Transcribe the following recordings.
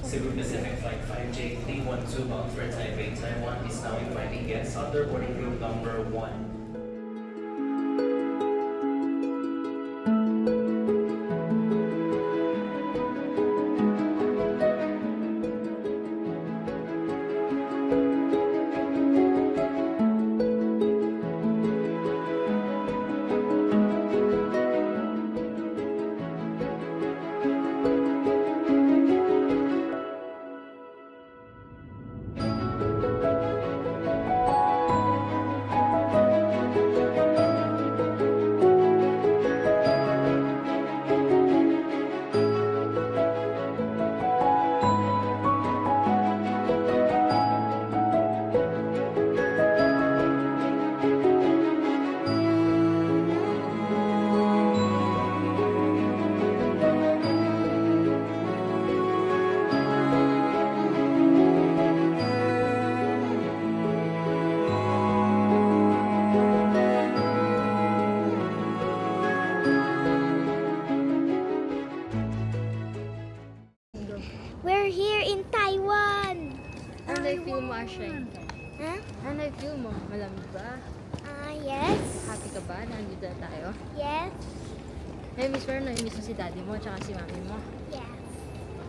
Cebu Pacific Flight 5J312 bound for Taipei, Taiwan is now inviting guests under boarding group number 1. We're here in Taiwan. Ano na-feel mo, Ashay? Huh? Ano na-feel mo? Malamig ba? Yes. Happy ka ba? Nandito na tayo? Yes. Miss mo na miss mo si daddy mo at si mami mo. Yes.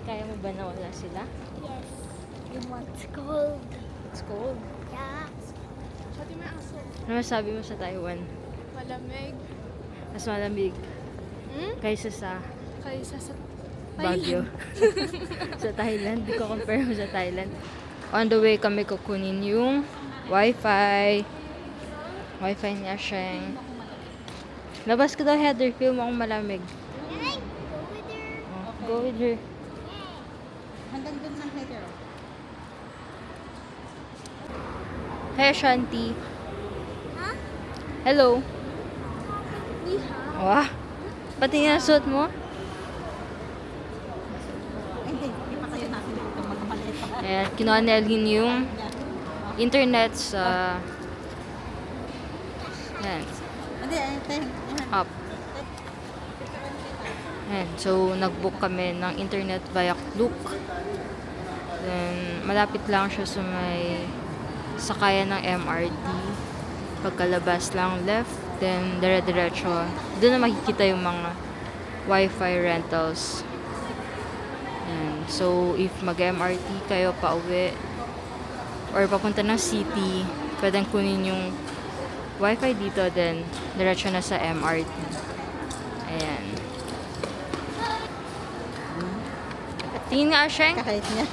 Kaya mo ba na wala sila? Yes. It's cold. It's cold. Yeah. Pati may aso. Ano masabi mo sa Taiwan? Malamig. Mas malamig kaysa sa Kaysa sa Baguio. Sa Thailand. Di ko compare mo sa Thailand. On the way kami kukunin yung Wi-Fi. Wi-Fi ni Asheng. Labas ka daw, Heather. Feel mo akong malamig. Hey, go with her. Oh, go with her. Hanggang dun lang Heather. Hey, Shanti. Huh? Hello. Ni hao. Wah. Pati nga suot mo. Ayan, kinuha ni Elgin yung internet sa ayan, up. Ayan, so nag-book kami ng internet via Klook. Then, malapit lang siya sa may sakayan ng MRT. Pagkalabas lang left, then dire-diretso. Doon na makikita yung mga Wi-Fi rentals. Ayan. So, if mag-MRT kayo pa uwi or papunta ng city, pwedeng kunin yung Wi-Fi dito, then diretso na sa MRT. Ayan. Tingin nga, Asheng. Kahit niya.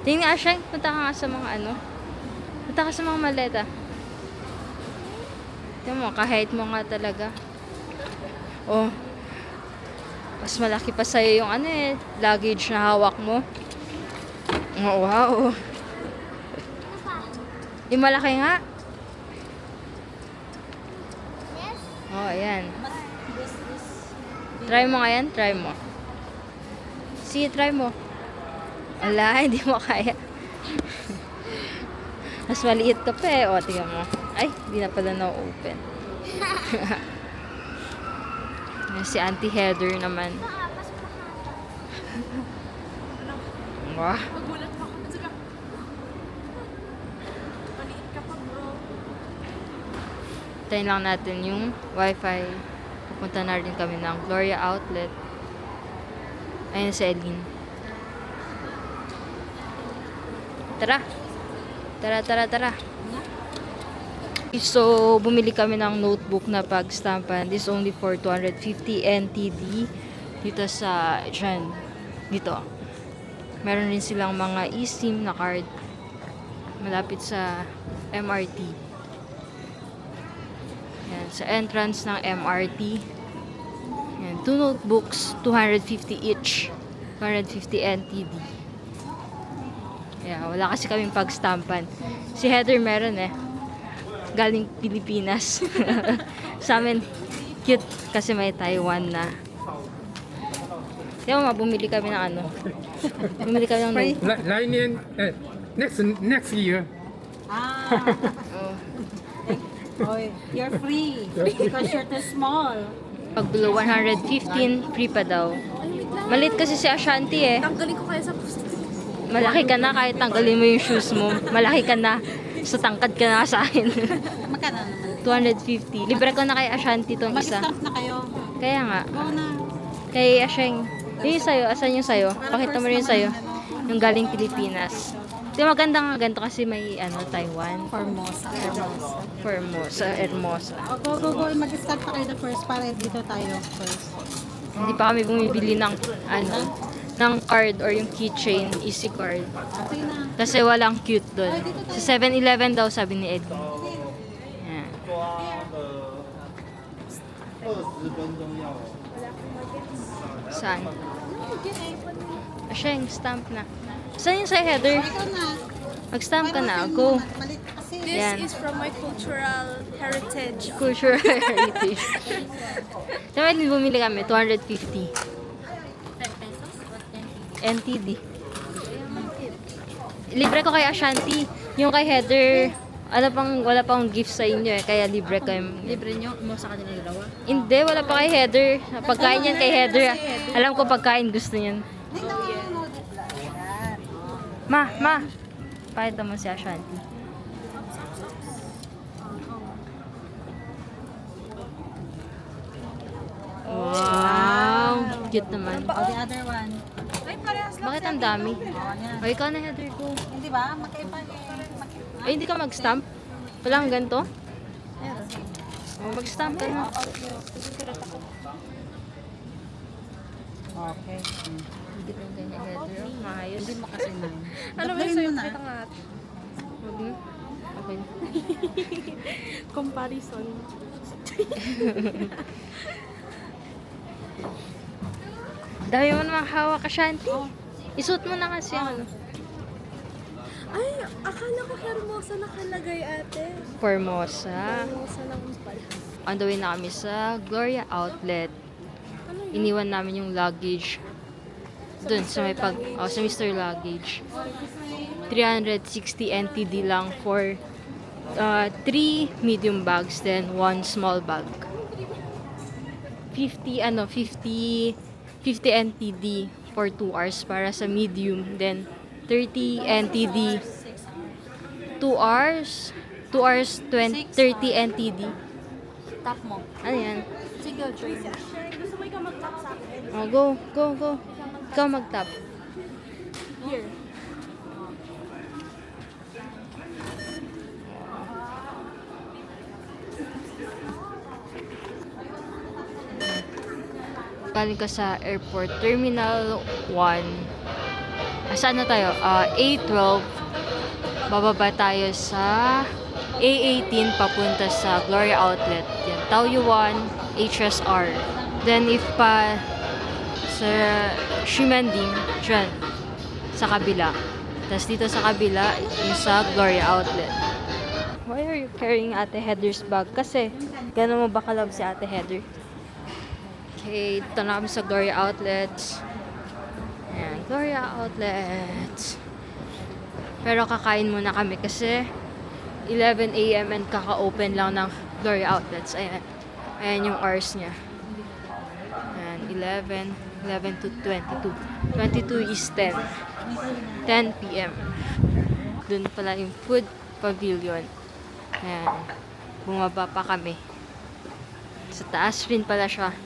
Tingin nga, Asheng. Punta ka nga sa mga ano. Punta ka sa mga maleta. Tingnan mo, kahit mo nga talaga. Oh. Mas malaki pa sa'yo yung ano luggage na hawak mo. Oh, wow. Yung malaki nga. Yes. Oh, ayan. Try mo nga yan. Try mo. Sige, try mo. Wala, hindi mo kaya. Mas maliit ka pa O, tingnan mo. Ay, hindi na pala na-open. Si Auntie Heather naman. Wah. Magulat pa ako. Sabi ako, maliit ka pa bro. Tayin lang natin yung Wi-Fi. Pupunta na rin kami ng Gloria Outlet. Ayun si Elgin. Tara. Tara. So, bumili kami ng notebook na pag-stampan. This only for 250 NTD. Dito sa, dyan. Dito. Meron rin silang mga eSIM na card. Malapit sa MRT. Yan, sa entrance ng MRT. Yan, 2 notebooks, 250 each. 250 NTD. Yeah, wala kasi kaming pag-stampan. Si Heather meron galing Pilipinas. Sa amin, cute kasi may Taiwan na. Kaya bumili kami ng ano. Bumili kami ng notebook. 来年next year Oh. You're free because you're too small. Pag below 115, free pa daw. Wait lang. Malit kasi si Ashanti eh. Tanggalin ko kaya sa Malaki ka na kahit tanggalin mo yung shoes mo. Malaki ka na. So tangkad ka na sa akin. Magkano naman? 250. Libre ko na kay Ashanti tong isa. Mag-stamp na kayo. Kaya nga. Go na. Kay Asheng. Yung sa'yo. Asan yung sa'yo? Pakita mo rin yung sa'yo. Yung galing Pilipinas. Di maganda nga ganito kasi may Taiwan. Formosa. Formosa. Hermosa. Go. Mag-start pa kayo na first para dito tayo first. Hindi pa kami bumibili ng ng card or yung keychain, easy card. Okay na. Kasi walang cute doon. Sa 7-Eleven daw sabi ni Eddie. Yan. Saan? Asyeng, stamp na. Saan yung sa header? Ikaw na. Mag-stamp ka na. Go. Malit kasi. This Yan. is from my cultural heritage. Cultural heritage. Dapat bumili kami, 250. NTD. Libre ko kay Ashanti. Yung kay Heather, wala pang gift sa inyo eh, kaya libre ko yung... Libre nyo mo sa kanila dalawa. Hindi, wala pa kay Heather. Pagkain yan kay Heather. Alam ko pagkain gusto niyan. Ma, pakita mo si Ashanti. Wow! Cute naman. Oh, the other one. Ay, parehas lang. Bakit ang dami? Oh, yan. O, ikaw na Heather ko. Hindi ba? Magkaiba eh. Ay, hindi ka mag-stamp? Walang ganito? O, mag-stamp ka na. Okay. Hindi ko yung ganyan Heather. Maayos. Hindi mo kasi na. Ano ba Daplin sa'yo? mo na. Kita nga. Huwag na. Okay. Comparison. Dami mo namang hawak ka, Shanti. Isuot mo na kasi ang Ay, akala ko Hermosa nakalagay ate. Formosa. Hermosa lang pala. On the way na kami sa Gloria Outlet. Iniwan namin yung luggage dun sa may sa Mr. Luggage. 360 NTD lang for 3 medium bags then 1 small bag. 50 NTD for 2 hours para sa medium, then 30 NTD 2 hours 30 NTD. Tap mo. Ano yan? Sige, Joyce. Gusto mo ikaw mag-tap sa akin? Oh, go. Ikaw mag-tap. Here. Galing ka sa airport, Terminal 1. Saan na tayo? A12. Bababa tayo sa A18 papunta sa Gloria Outlet. Yan, Taoyuan, HSR. Then if pa sa Shimanding, dyan, sa kabila. Tapos dito sa kabila, yung sa Gloria Outlet. Why are you carrying Ate Heather's bag? Kasi, gano'n mo ba kalab si Ate Heather? Okay, dito na kami sa Gloria Outlets. Ayan, Gloria Outlets. Pero kakain muna kami kasi 11 AM and kaka-open lang ng Gloria Outlets. Ayan. Ayan yung hours niya. Ayan, 11 to 22. 22 is 10. 10 PM. Doon pala yung food pavilion. Ayan. Bumaba pa kami. Sa taas rin pala siya.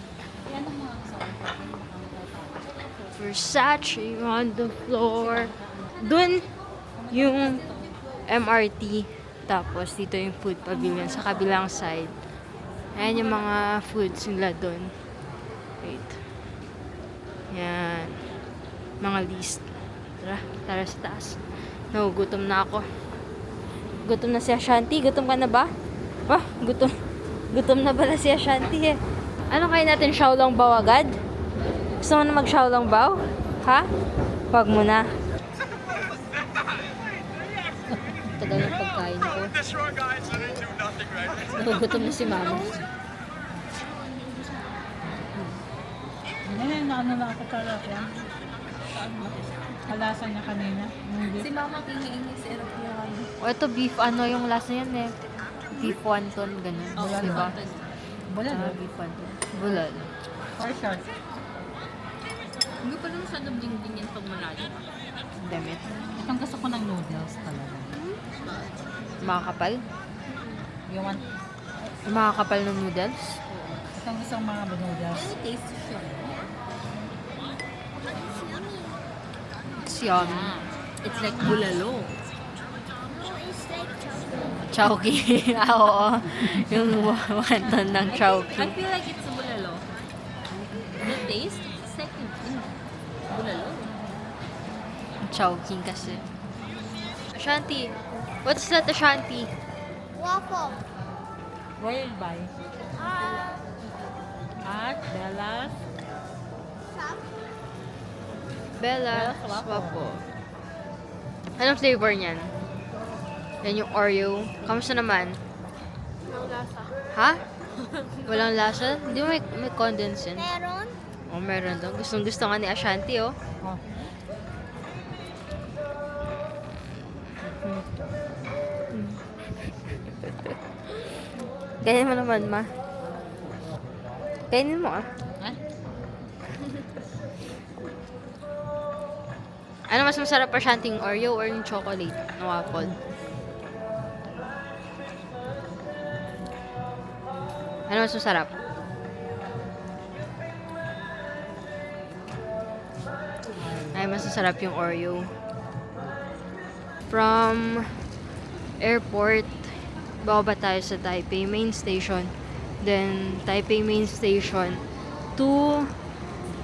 Versace on the floor. Doon yung MRT. Tapos dito yung food pavilion sa kabilang side. Ayan yung mga foods nila doon. Wait. Yan. Mga list. Tara sa taas. Nagugutom na ako. Gutom na si Ashanti. Gutom ka na ba? Ah, gutom na pala si Ashanti eh. Ano kain natin? Xiaolong bao agad? Gusto mo na mag Xiaolong bao? Ha? Wag mo na. Tagal ng pagkain ko. Nagugutom na si mama. Ngayon, na ako talaga yan. Kalasan niya kanina. Si mama kingi-ingi sa aeroplano. O ito beef, ano yung lasa yan eh? Beef wonton, ganun. Diba? Wala na. Beef wonton. Bulal. For sure. Hindi pa rin masyadong ding-ding yan pag malalim. Damit. Itong gusto ko ng noodles talaga. Makakapal? You want, Makakapal ng noodles? itong gusto kong mga noodles. Taste siya. It's yummy. It's like bulalo. No, it's like chocolate. Chowky. Oo. Yung wanton ng I chowky. feel like it's bulalo. The taste, it's like bulalo. Chowking kasi. Ashanti. What's that, Ashanti? Waffle. Where you buy? Uh, At Bella's. shop. Bella Bella's waffle. Waffle. Anong flavor niyan? Yan yung Oreo. Kamusta naman? No lasa. Ha? Walang lasa? Hindi mo may condense yan. Meron. Oh, meron daw. Gustong gusto nga ni Ashanti, oh. Oh. Kainin mo naman, ma. Kainin mo, ah. Eh? Ano mas masarap, Ashanti, yung Oreo or yung chocolate na waffle? Ano mas masarap? Ay, mas masarap yung Oreo. From airport, bababa tayo sa Taipei Main Station. Then, Taipei Main Station to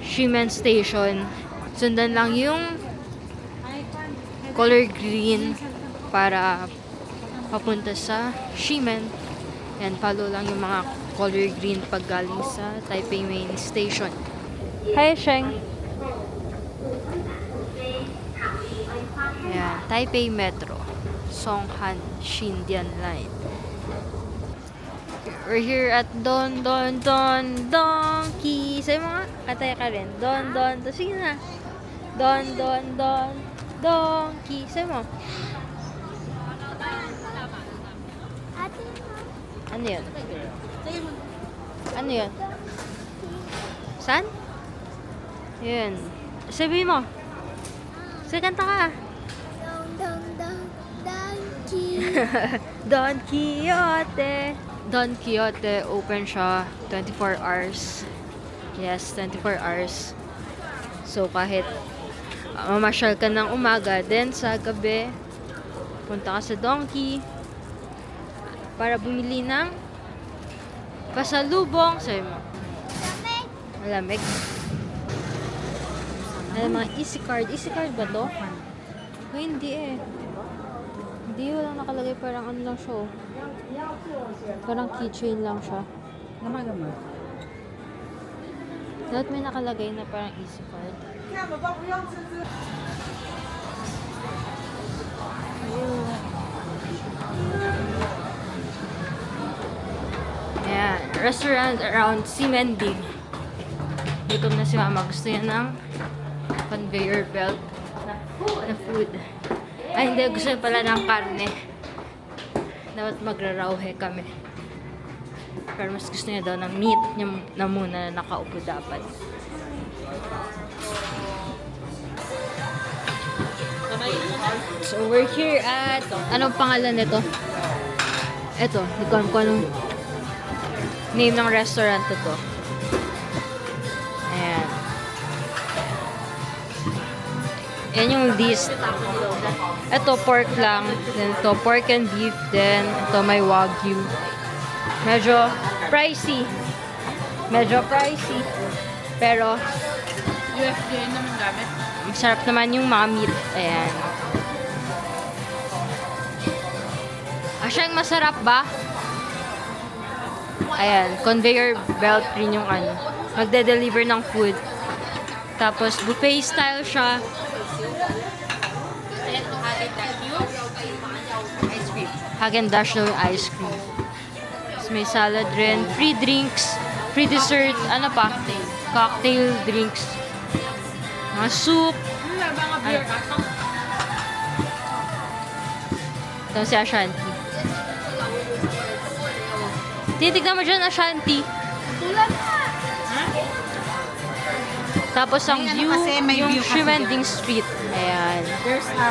Ximen Station. Sundan lang yung color green para papunta sa Ximen. Yan, follow lang yung mga color green pag galing sa Taipei Main Station. Hi, Sheng! Yan, Taipei Metro. Songhan Xindian Line. We're here at Don Donkey. Sa'yo mga kataya ka rin. Don. Sige na. Don Donkey. Sa'yo mo. Ate, Ano yun? Ano yun? Saan? Yun. Sabi mo. Sige, kanta ka. donkey. Don Quixote. Don Quixote, open siya 24 hours. Yes, 24 hours. So, kahit mamasyal ka ng umaga, then sa gabi, punta ka sa Donkey para bumili ng pasalubong. Sabi mo, Lamig. malamig. Ano mga easy card. Easy card ba to? Uy, hindi eh. Hindi, walang nakalagay. Parang ano lang siya, oh. Parang keychain lang siya. Gama-gama. Dapat may nakalagay na parang easy card. Ayan. Restaurant around Simendi. Gutom na si Mama. Gusto niya ng conveyor belt na food. Ay, hindi. Gusto niya pala ng karne. Dapat magrarauhe kami. Pero mas gusto niya daw ng meat niya na muna na nakaupo dapat. So, we're here at... Anong pangalan nito? Ito. Hindi ko alam kung anong name ng restaurant to. Ayan. Yan yung list. Ito, pork lang. Then ito, pork and beef. Then, ito, may wagyu. Medyo pricey. Pero, UFJ naman gamit. masarap naman yung mga meat. Ayan. Asyang masarap ba? Ayan. Conveyor belt rin yung ano. Magde-deliver ng food. Tapos, buffet style siya. Ayan, to Haagen-Dazs yung ice cream. Haagen-Dazs na yung ice cream. Tapos may salad rin. Free drinks. Free dessert. Ano pa? Cocktail drinks. Mga soup. Mga beer ata. Ito si Ashanti. Titignan mo dyan, Ashanti. Tapos ang May ano view, kasi, may yung view kasi Shrimending Street. Ayan. There's a...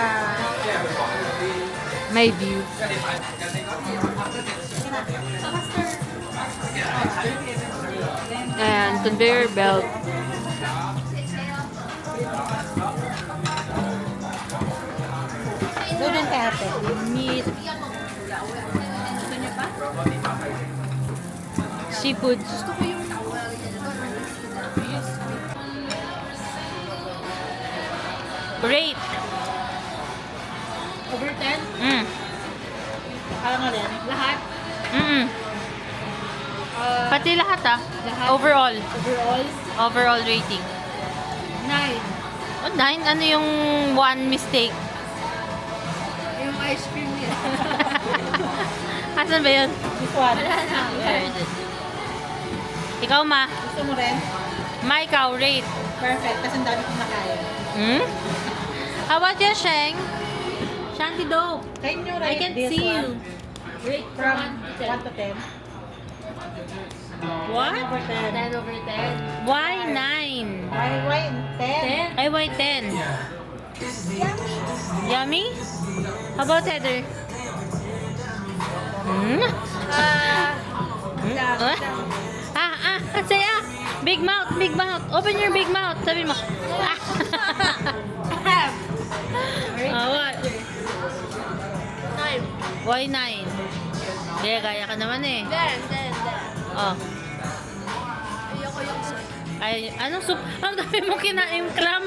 May view. Ayan, conveyor belt. Doon yung kay ate. Meat. Seafoods. Rate. Over 10? Mm. Kala mo rin? Lahat? Mm. Pati lahat Overall. Overall? Overall rating. 9. Oh, 9? Ano yung one mistake? Yung ice cream niya. Asan ba yun? This one. Ikaw, Ma. Gusto mo rin? Ma, ikaw, rate. Perfect. Kasi ang dami kong nakain. Hmm? How about you, Sheng? Shanty dope. Can you I rate can this see one? you. Rate From 1 1 to to 10. 10. What? Over 10. 10 over 10. Why 9? Why 10? Ay, why 10? Yummy? How about Heather? Hmm? Saya! Big mouth, big mouth. Open your big mouth. Sabi mo. What? 9. Why 9? Gaya ka naman eh. 10. Oh. Ayoko yung soup. Ay, anong soup? Ang dami mo kinain clam.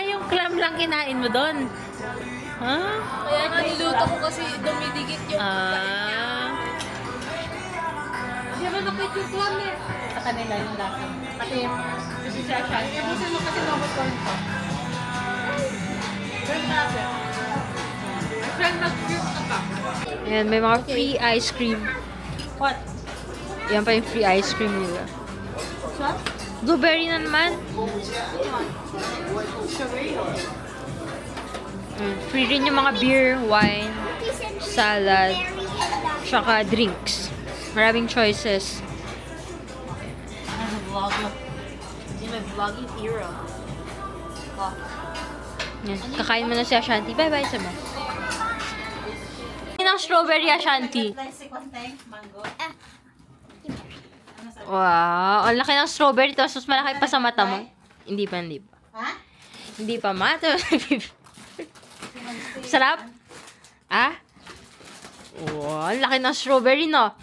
Yung clam lang kinain mo doon. Huh? Kaya nga niluto ko kasi dumidikit yung Di ba nakit yung clam eh? Sa kanila yung lasa. Kasi siya. Minsan mo kasi mabukon ko. Friend natin. Friend nag-fruit ka pa. Ayan, may mga free ice cream. What? Yan pa yung free ice cream nila. What? Blueberry na naman. Free rin yung mga beer, wine, salad, tsaka drinks. Maraming choices. Vlog mo. Yung may vlogging hero. Yan. Kakain mo na si Ashanti. Bye-bye, Sama. Ng strawberry, Ashanti. Mango. Wow, ang laki ng strawberry. Tapos mas malaki pa sa mata mo. Hindi pa. Ha? Hindi pa, ma. Sarap? Wow, ang laki ng strawberry, no?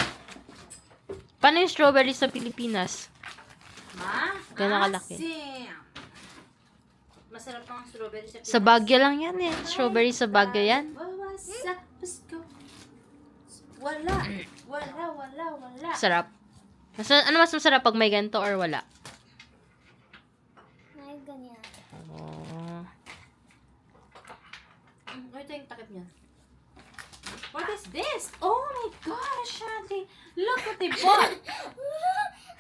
Paano yung strawberry sa Pilipinas? Gano'n kalaki? Masarap ang strawberry sa Sa Baguio lang yan eh. Strawberry sa Baguio yan. Wala. Sarap. Ano mas masarap pag may ganito or wala? May ganyan. Oh. Ito yung takip niya. What is this? Oh my gosh, Shanti. Look what they bought.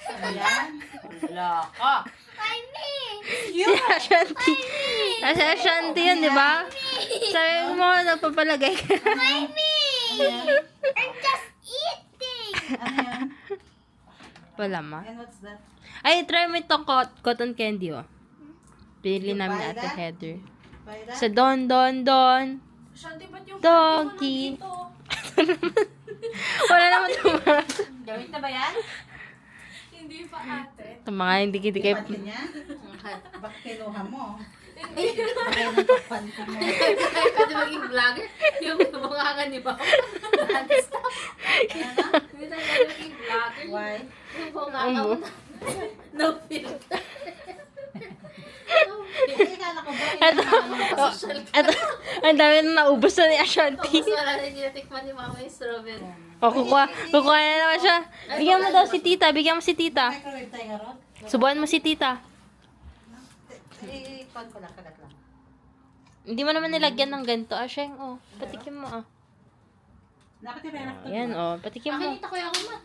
Ayan. Wala ka. Ay, me! Si Ashanti. Si Ashanti yun, di ba? Sabi mo, napapalagay ka. Ay, me! I'm just eating! Ano yan? Wala ma. And what's that? Ay, try mo itong cotton candy, oh. Pinili namin buy Ate that? Heather. Buy that? Sa Don. Shanti, ba't yung Doggy. Wala naman tumarap. Gawin na ba yan? Hindi pa ate. Ito mga hindi kayo. Pati niya? Bakit kinuha mo? Bakit natakpan ka mo? Pwede maging vlogger. Yung bumangangan ni Bao. Stop. Hindi tayo maging vlogger. Why? Yung bumangangan mo. No filter. Hindi kala ko ba? Ito, ang dami na naubos na ni Ashanti. Tapos wala na tinatikman ni Mama yung strawberry. O, kukuha na naman siya. Bigyan mo daw si tita. Bigyan mo si tita. Microwave tayo nga ron? Subuhan mo si tita. I-pan ko lang, kagat lang. Hindi mo naman nilagyan ng ganito. Sheng, oh. Patikim mo, ah. Nakatira na. Ayan, oh. Patikim mo. Akin ito kuya ako ma.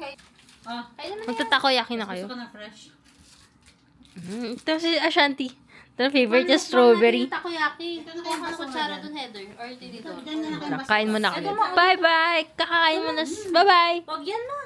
Ah, Kailan na Magtatakoyaki na kayo. gusto ko ng fresh. Ito si Ashanti. Ito ang favorite niya, strawberry. Yung takoyaki. Ito na kayo mga kutsara dun, Heather. Or dito. Diyan na lang kayo Kain mo na kayo. Bye-bye! Kakain mo na. Bye-bye! Wag yan na.